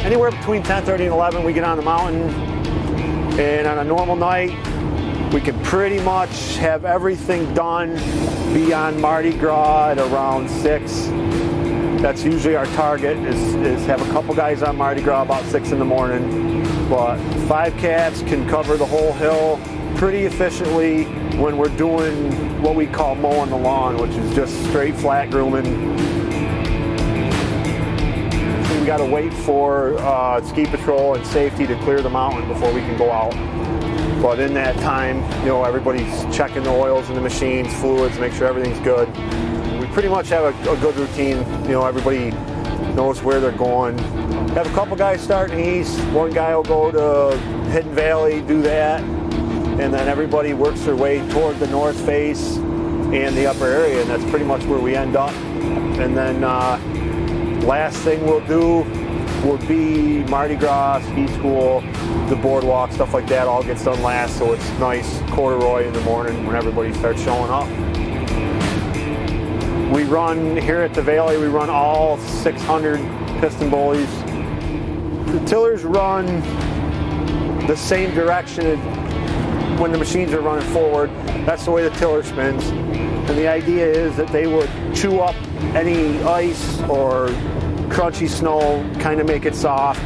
Anywhere between 10:30 and 11, we get on the mountain, and on a normal night, we can pretty much have everything done, be on Mardi Gras at around 6. That's usually our target, is have a couple guys on Mardi Gras about 6 in the morning. But 5 cats can cover the whole hill pretty efficiently when we're doing what we call mowing the lawn, which is just straight flat grooming. We got to wait for ski patrol and safety to clear the mountain before we can go out. But in that time, you know, everybody's checking the oils in the machines, fluids, make sure everything's good. We pretty much have a good routine. You know, everybody knows where they're going. Have a couple guys starting east. One guy will go to Hidden Valley, do that, and then everybody works their way toward the north face and the upper area, and that's pretty much where we end up. And then last thing we'll do would be Mardi Gras, ski school, the boardwalk, stuff like that all gets done last, so it's nice corduroy in the morning when everybody starts showing up. We run, here at the Valley, we run all 600 piston bullies. The tillers run the same direction when the machines are running forward. That's the way the tiller spins. And the idea is that they would chew up any ice or crunchy snow, kind of make it soft.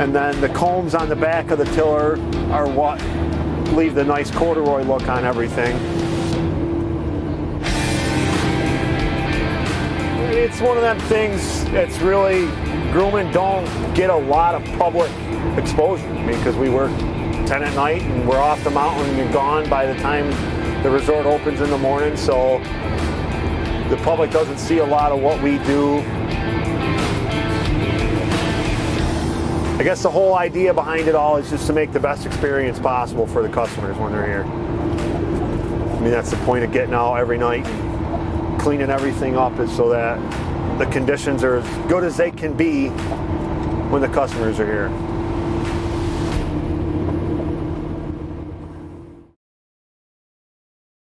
And then the combs on the back of the tiller are what leave the nice corduroy look on everything. It's one of them things that's really, grooming don't get a lot of public exposure. I mean, because we work 10 at night and we're off the mountain and gone by the time the resort opens in the morning, so the public doesn't see a lot of what we do. I guess the whole idea behind it all is just to make the best experience possible for the customers when they're here. I mean, that's the point of getting out every night, cleaning everything up, is so that the conditions are as good as they can be when the customers are here.